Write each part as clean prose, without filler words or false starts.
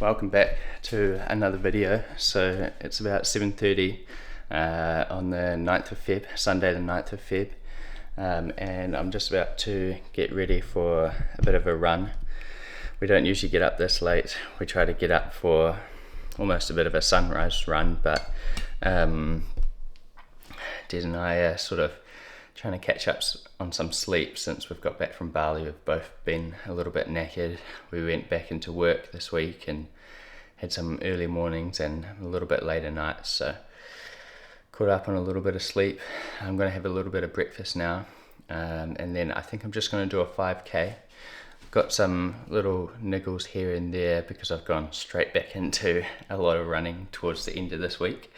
Welcome back to another video. So it's about 7:30 on the 9th of Feb, Sunday the 9th of Feb, and I'm just about to get ready for a bit of a run. We don't usually get up this late. We try to get up for almost a bit of a sunrise run, but Des and I are sort of trying to catch up on some sleep since we've got back from Bali. We've both been a little bit knackered. We went back into work this week and had some early mornings and a little bit later nights, so caught up on a little bit of sleep. I'm going to have a little bit of breakfast now, and then I think I'm just going to do a 5k. Got some little niggles here and there because I've gone straight back into a lot of running towards the end of this week,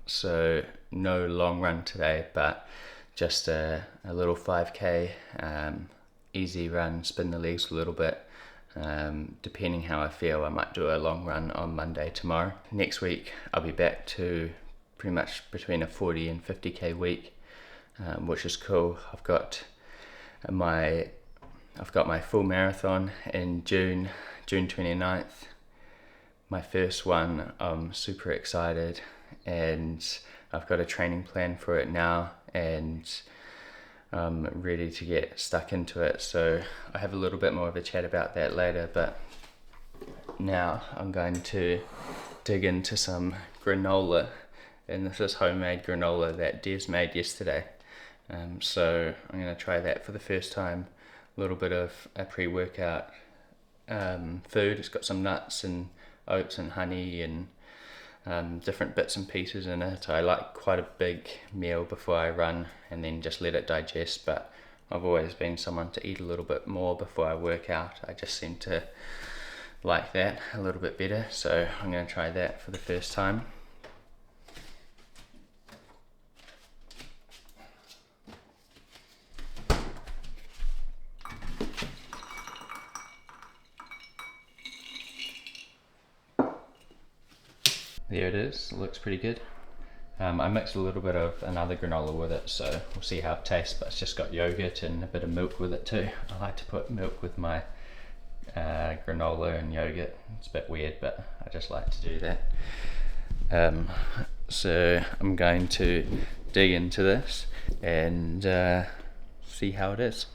so no long run today, but just a little 5k, easy run, spin the legs a little bit. Depending how I feel, I might do a long run on Monday tomorrow. Next week I'll be back to pretty much between a 40 and 50k week, which is cool. I've got my full marathon in June 29th, my first one. I'm super excited, and I've got a training plan for it now, and I'm ready to get stuck into it. So I have a little bit more of a chat about that later, but now I'm going to dig into some granola, and this is homemade granola that Des made yesterday. So I'm going to try that for the first time. A little bit of a pre-workout food. It's got some nuts and oats and honey and different bits and pieces in it. I like quite a big meal before I run and then just let it digest, but I've always been someone to eat a little bit more before I work out. I just seem to like that a little bit better, so I'm going to try that for the first time. There it is, it looks pretty good. I mixed a little bit of another granola with it, so we'll see how it tastes, but it's just got yogurt and a bit of milk with it too. I like to put milk with my granola and yogurt. It's a bit weird, but I just like to do that. So I'm going to dig into this and see how it is.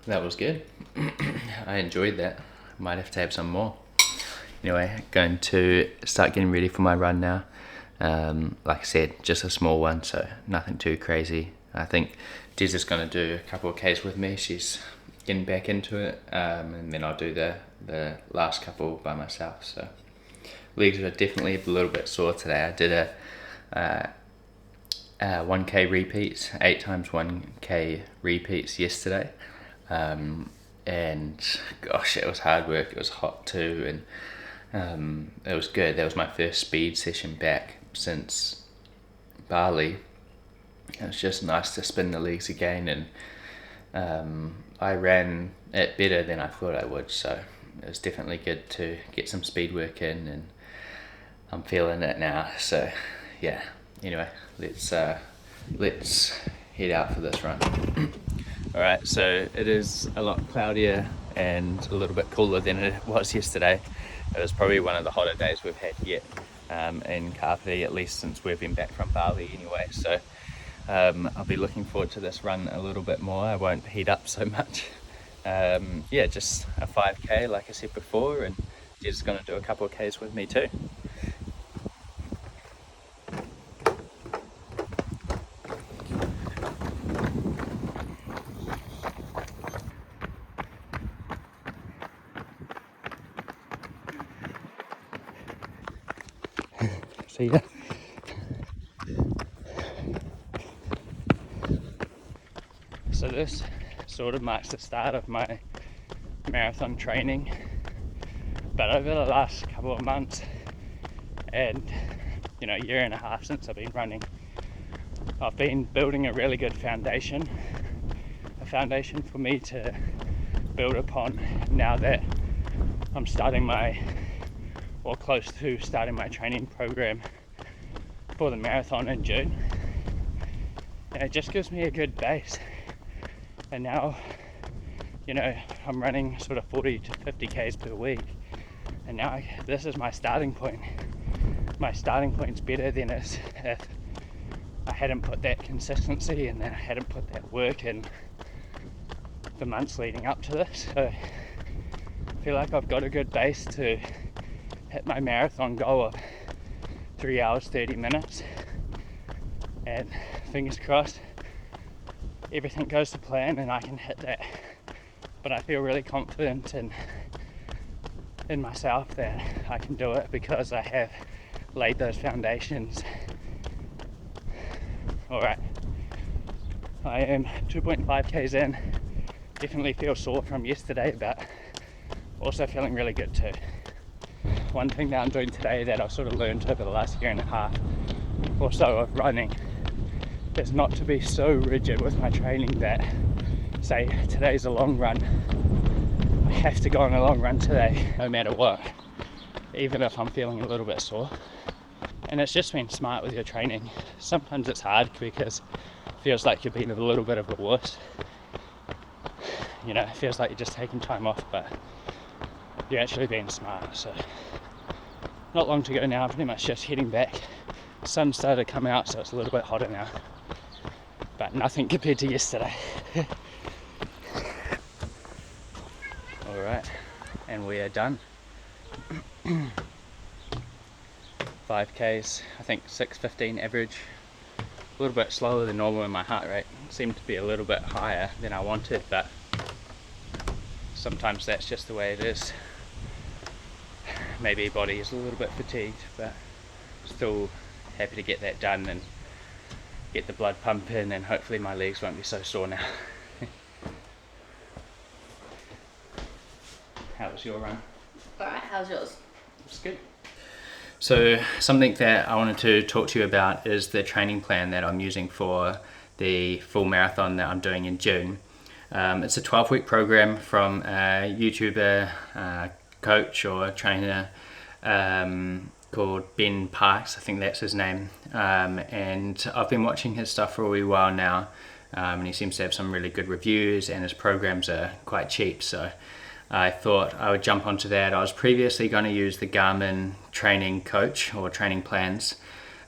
That was good. I enjoyed that. Might have to have some more. Anyway, going to start getting ready for my run now. Like I said, just a small one, so nothing too crazy. I think Des is going to do a couple of Ks with me. She's getting back into it, and then I'll do the last couple by myself. So legs are definitely a little bit sore today. I did a 1k repeats, 8 times 1k repeats yesterday, and gosh, it was hard work. It was hot too, and it was good. That was my first speed session back since Bali. It was just nice to spin the legs again, and I ran it better than I thought I would, so it was definitely good to get some speed work in, and I'm feeling it now. So yeah, anyway, let's head out for this run. Alright, so it is a lot cloudier and a little bit cooler than it was yesterday. It was probably one of the hotter days we've had yet in Kapiti, at least since we've been back from Bali anyway. So I'll be looking forward to this run a little bit more. I won't heat up so much. Yeah, just a 5k like I said before, and Jess is going to do a couple of Ks with me too. See ya. So this sort of marks the start of my marathon training, but over the last couple of months and year and a half since I've been running, I've been building a really good foundation, a foundation for me to build upon now that I'm starting close to starting my training program for the marathon in June, and it just gives me a good base. And now you know, I'm running sort of 40 to 50 Ks per week, and now this is my starting point. My starting point's better than if I hadn't put that consistency and then I hadn't put that work in the months leading up to this. So I feel like I've got a good base to hit my marathon goal of 3 hours 30 minutes, and fingers crossed everything goes to plan and I can hit that. But I feel really confident in myself that I can do it because I have laid those foundations. Alright, I am 2.5 Ks in, definitely feel sore from yesterday, but also feeling really good too. One thing that I'm doing today that I've sort of learned over the last year and a half or so of running is not to be so rigid with my training that, say today's a long run, I have to go on a long run today no matter what, even if I'm feeling a little bit sore. And it's just being smart with your training. Sometimes it's hard because it feels like you're being a little bit of a wuss. You know, it feels like you're just taking time off, but you're actually being smart. So not long to go now, pretty much just heading back. The sun started to come out, so it's a little bit hotter now, but nothing compared to yesterday. Alright, and we are done. 5 Ks, I think 6:15 average. A little bit slower than normal, and my heart rate seemed to be a little bit higher than I wanted, but sometimes that's just the way it is. Maybe body is a little bit fatigued, but still happy to get that done and get the blood pumping, and hopefully my legs won't be so sore now. How was your run? Alright, how's yours? It's good. So something that I wanted to talk to you about is the training plan that I'm using for the full marathon that I'm doing in June. It's a 12-week program from a YouTuber, coach or trainer called Ben Parks, I think that's his name, and I've been watching his stuff for a wee while now, and he seems to have some really good reviews, and his programs are quite cheap, so I thought I would jump onto that. I was previously going to use the Garmin training coach or training plans,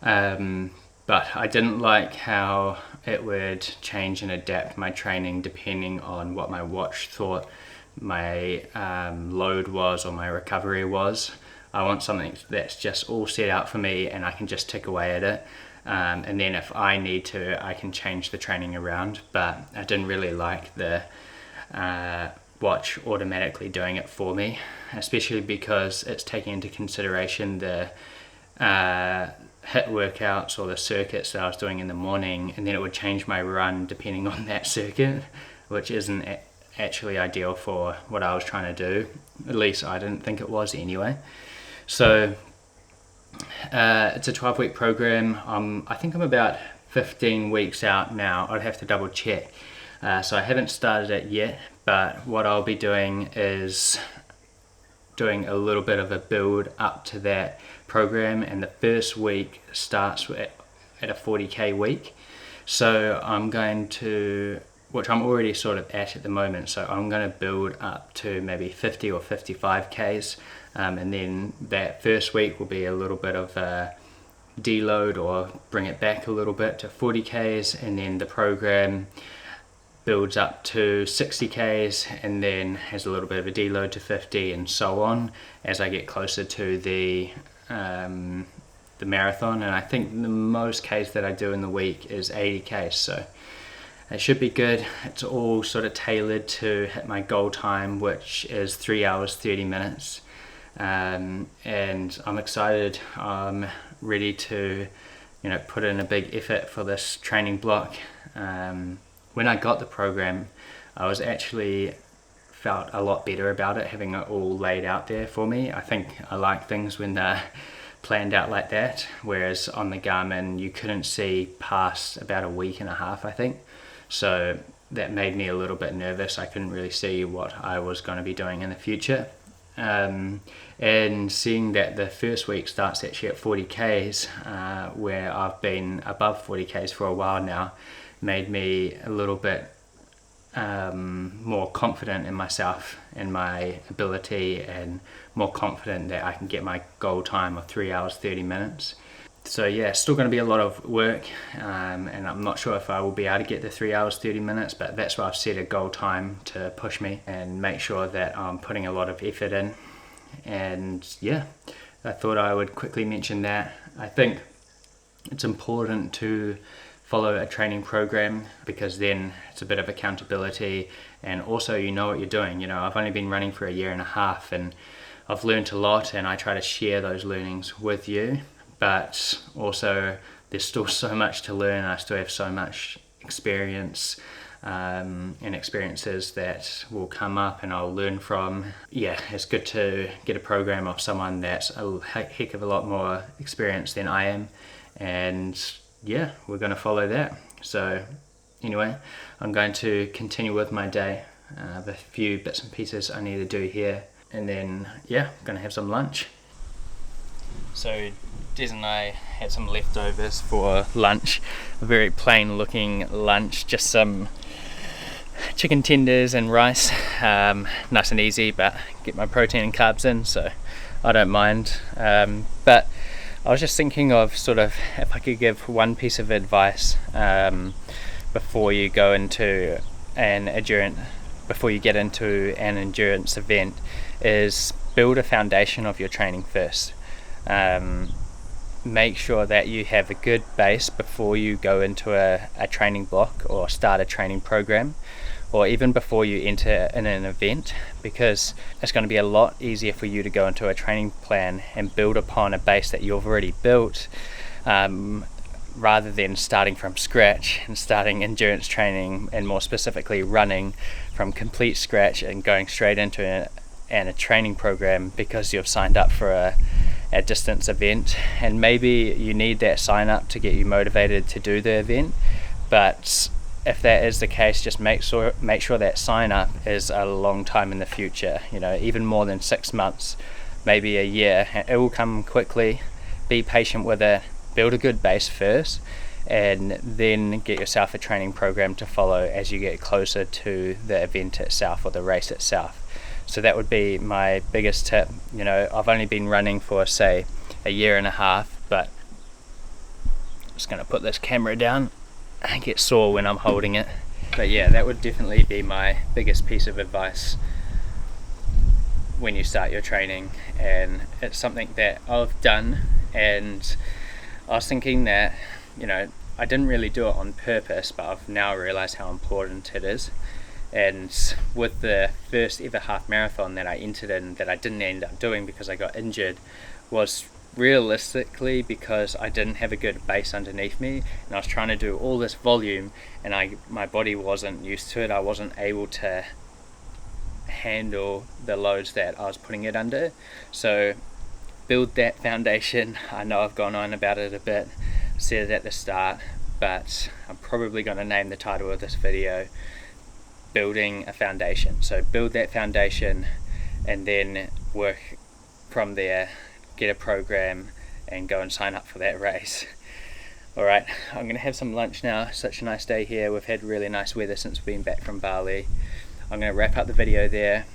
but I didn't like how it would change and adapt my training depending on what my watch thought my load was or my recovery was. I want something that's just all set out for me and I can just tick away at it, and then if I need to I can change the training around. But I didn't really like the watch automatically doing it for me, especially because it's taking into consideration the HIIT workouts or the circuits that I was doing in the morning, and then it would change my run depending on that circuit, which isn't actually ideal for what I was trying to do. At least I didn't think it was anyway. So it's a 12-week program. I think I'm about 15 weeks out now. I'd have to double check. So I haven't started it yet, but what I'll be doing is doing a little bit of a build up to that program, and the first week starts at a 40k week. So I'm going to, which I'm already sort of at the moment, so I'm going to build up to maybe 50 or 55 Ks, and then that first week will be a little bit of a deload or bring it back a little bit to 40 Ks, and then the program builds up to 60 Ks and then has a little bit of a deload to 50, and so on as I get closer to the marathon. And I think the most Ks that I do in the week is 80 Ks, so it should be good. It's all sort of tailored to hit my goal time, which is 3 hours 30 minutes, and I'm excited. I'm ready to put in a big effort for this training block. When I got the program, I was actually felt a lot better about it, having it all laid out there for me. I think I like things when they're planned out like that, whereas on the Garmin you couldn't see past about a week and a half, I think. So that made me a little bit nervous. I couldn't really see what I was going to be doing in the future. And seeing that the first week starts actually at 40 Ks, where I've been above 40 Ks for a while now, made me a little bit more confident in myself and my ability, and more confident that I can get my goal time of 3 hours 30 minutes. So yeah, still going to be a lot of work, and I'm not sure if I will be able to get the 3 hours 30 minutes, but that's why I've set a goal time to push me and make sure that I'm putting a lot of effort in. And yeah, I thought I would quickly mention that. I think it's important to follow a training program, because then it's a bit of accountability, and also you know what you're doing. You know, I've only been running for a year and a half, and I've learned a lot, and I try to share those learnings with you, but also there's still so much to learn. I still have so much experience and experiences that will come up and I'll learn from. Yeah, it's good to get a program of someone that's a heck of a lot more experienced than I am, and yeah, we're going to follow that. So anyway, I'm going to continue with my day. The few bits and pieces I need to do here, and then yeah, I'm going to have some lunch. So Des and I had some leftovers for lunch, a very plain looking lunch, just some chicken tenders and rice, nice and easy, but get my protein and carbs in, so I don't mind. But I was just thinking of sort of if I could give one piece of advice before you go into before you get into an endurance event, is build a foundation of your training first. Make sure that you have a good base before you go into a training block or start a training program, or even before you enter in an event, because it's going to be a lot easier for you to go into a training plan and build upon a base that you've already built, rather than starting from scratch and starting endurance training, and more specifically running from complete scratch and going straight into a training program because you've signed up for a distance event. And maybe you need that sign up to get you motivated to do the event, but if that is the case, just make sure that sign up is a long time in the future, you know, even more than 6 months, maybe a year. It will come quickly. Be patient with it, build a good base first, and then get yourself a training program to follow as you get closer to the event itself or the race itself. So that would be my biggest tip. You know, I've only been running for say a year and a half, but I'm just going to put this camera down. I get sore when I'm holding it. But yeah, that would definitely be my biggest piece of advice when you start your training, and it's something that I've done, and I was thinking that, you know, I didn't really do it on purpose, but I've now realized how important it is. And with the first ever half marathon that I entered in, that I didn't end up doing because I got injured, was realistically because I didn't have a good base underneath me, and I was trying to do all this volume, and my body wasn't used to it. I wasn't able to handle the loads that I was putting it under. So build that foundation. I know I've gone on about it a bit, said it at the start, but I'm probably going to name the title of this video Building a Foundation. So build that foundation and then work from there, get a program and go and sign up for that race. Alright, I'm going to have some lunch now. Such a nice day here. We've had really nice weather since we've been back from Bali. I'm going to wrap up the video there.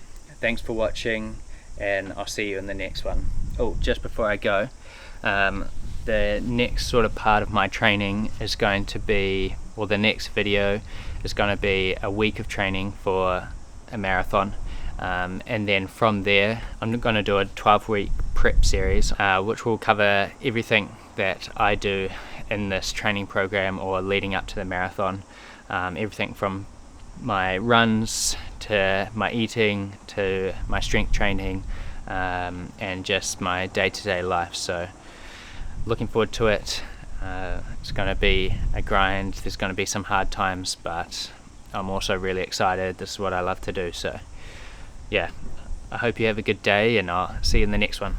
Thanks for watching, and I'll see you in the next one. Oh, just before I go, the next sort of part of my training is going to be, or the next video is going to be a week of training for a marathon, and then from there I'm going to do a 12-week prep series, which will cover everything that I do in this training program or leading up to the marathon, everything from my runs to my eating to my strength training, and just my day-to-day life. So looking forward to it. It's going to be a grind. There's going to be some hard times, but I'm also really excited. This is what I love to do. So yeah, I hope you have a good day, and I'll see you in the next one.